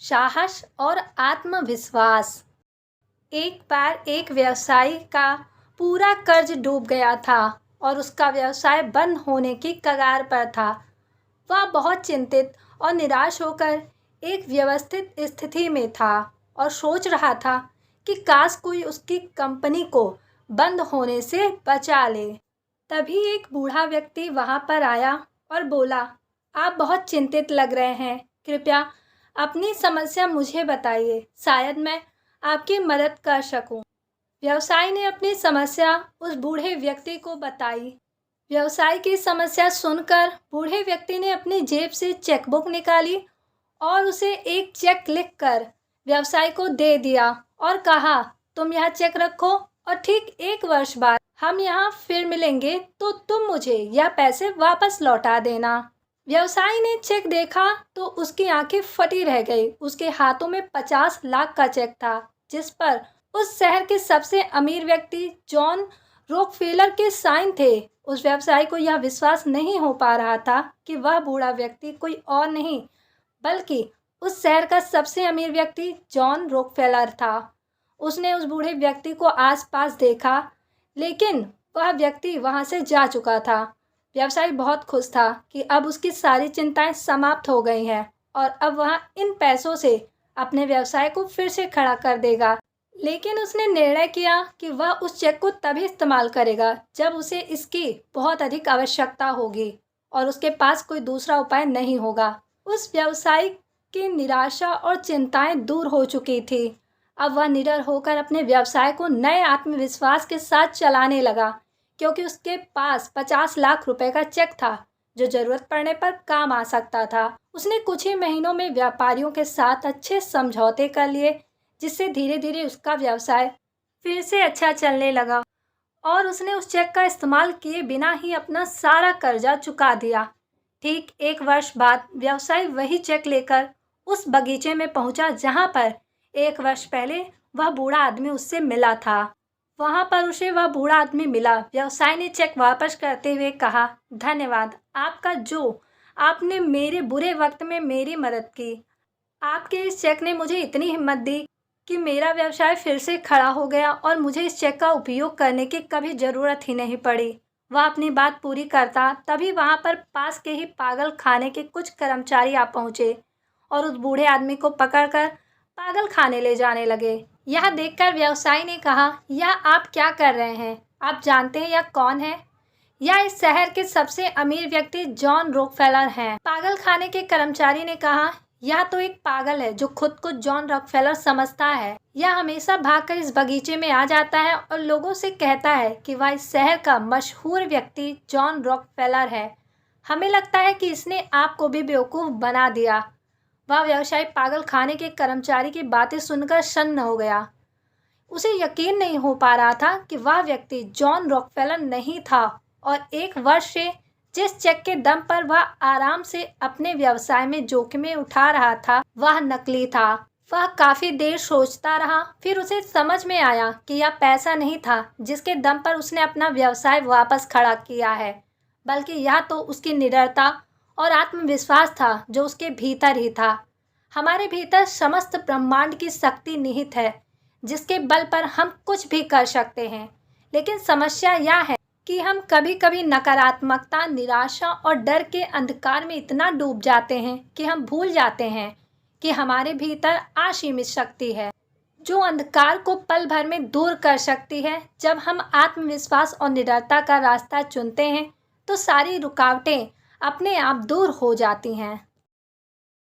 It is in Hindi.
साहस और आत्मविश्वास। एक बार एक व्यवसायी का पूरा कर्ज डूब गया था और उसका व्यवसाय बंद होने की कगार पर था। वह बहुत चिंतित और निराश होकर एक व्यवस्थित स्थिति में था और सोच रहा था कि काश कोई उसकी कंपनी को बंद होने से बचा ले। तभी एक बूढ़ा व्यक्ति वहां पर आया और बोला, आप बहुत चिंतित लग रहे हैं, कृपया अपनी समस्या मुझे बताइए, शायद मैं आपकी मदद कर सकूं। व्यवसायी ने अपनी समस्या उस बूढ़े व्यक्ति को बताई। व्यवसायी की समस्या सुनकर बूढ़े व्यक्ति ने अपनी जेब से चेकबुक निकाली और उसे एक चेक लिखकर व्यवसायी को दे दिया और कहा, तुम यह चेक रखो और ठीक 1 वर्ष बाद हम यहाँ फिर मिलेंगे तो तुम मुझे यह पैसे वापस लौटा देना। व्यवसायी ने चेक देखा तो उसकी आंखें फटी रह गई। उसके हाथों में 50 लाख का चेक था, जिस पर उस शहर के सबसे अमीर व्यक्ति जॉन रॉकफेलर के साइन थे। उस व्यवसायी को यह विश्वास नहीं हो पा रहा था कि वह बूढ़ा व्यक्ति कोई और नहीं बल्कि उस शहर का सबसे अमीर व्यक्ति जॉन रॉकफेलर था। उसने उस बूढ़े व्यक्ति को आसपास देखा, लेकिन वह व्यक्ति वहां से जा चुका था। व्यवसायी बहुत खुश था कि अब उसकी सारी चिंताएं समाप्त हो गई हैं और अब वह इन पैसों से अपने व्यवसाय को फिर से खड़ा कर देगा। लेकिन उसने निर्णय किया कि वह उस चेक को तभी इस्तेमाल करेगा जब उसे इसकी बहुत अधिक आवश्यकता होगी और उसके पास कोई दूसरा उपाय नहीं होगा। उस व्यवसायी की निराशा और चिंताएं दूर हो चुकी थी। अब वह निडर होकर अपने व्यवसाय को नए आत्मविश्वास के साथ चलाने लगा, क्योंकि उसके पास 50 लाख रुपए का चेक था जो जरूरत पड़ने पर काम आ सकता था। उसने कुछ ही महीनों में व्यापारियों के साथ अच्छे समझौते कर लिए, जिससे धीरे धीरे उसका व्यवसाय फिर से अच्छा चलने लगा और उसने उस चेक का इस्तेमाल किए बिना ही अपना सारा कर्जा चुका दिया। ठीक 1 वर्ष बाद व्यवसायी वही चेक लेकर उस बगीचे में पहुंचा जहां पर 1 वर्ष पहले वह बूढ़ा आदमी उससे मिला था। वहां पर उसे वह बूढ़ा आदमी मिला। व्यवसायी ने चेक वापस करते हुए कहा, धन्यवाद आपका जो आपने मेरे बुरे वक्त में मेरी मदद की। आपके इस चेक ने मुझे इतनी हिम्मत दी कि मेरा व्यवसाय फिर से खड़ा हो गया और मुझे इस चेक का उपयोग करने की कभी ज़रूरत ही नहीं पड़ी। वह अपनी बात पूरी करता तभी वहां पर पास के ही पागल खाने के कुछ कर्मचारी आ पहुंचे और उस बूढ़े आदमी को पकड़कर पागल खाने ले जाने लगे। यह देखकर व्यवसायी ने कहा, यह आप क्या कर रहे हैं? आप जानते हैं यह कौन है? यह इस शहर के सबसे अमीर व्यक्ति जॉन रॉकफेलर हैं। पागल खाने के कर्मचारी ने कहा, यह तो एक पागल है जो खुद को जॉन रॉकफेलर समझता है। यह हमेशा भागकर इस बगीचे में आ जाता है और लोगों से कहता है कि वह इस शहर का मशहूर व्यक्ति जॉन रॉकफेलर है। हमें लगता है कि इसने आपको भी बेवकूफ़ बना दिया। वह व्यवसायी पागल खाने के कर्मचारी की बातें सुनकर सन्न हो गया। उसे यकीन नहीं हो पा रहा था कि वह व्यक्ति जॉन रॉकफेलर नहीं था और 1 वर्ष से जिस चेक के दम पर वह आराम से अपने व्यवसाय में जोखिमें उठा रहा था वह नकली था। वह काफी देर सोचता रहा, फिर उसे समझ में आया कि यह पैसा नहीं था जिसके दम पर उसने अपना व्यवसाय वापस खड़ा किया है, बल्कि यह तो उसकी निडरता और आत्मविश्वास था जो उसके भीतर ही था। हमारे भीतर समस्त ब्रह्मांड की शक्ति निहित है जिसके बल पर हम कुछ भी कर सकते हैं। लेकिन समस्या यह है कि हम कभी कभी नकारात्मकता, निराशा और डर के अंधकार में इतना डूब जाते हैं कि हम भूल जाते हैं कि हमारे भीतर असीमित शक्ति है जो अंधकार को पल भर में दूर कर सकती है। जब हम आत्मविश्वास और निडरता का रास्ता चुनते हैं तो सारी रुकावटें अपने आप दूर हो जाती हैं।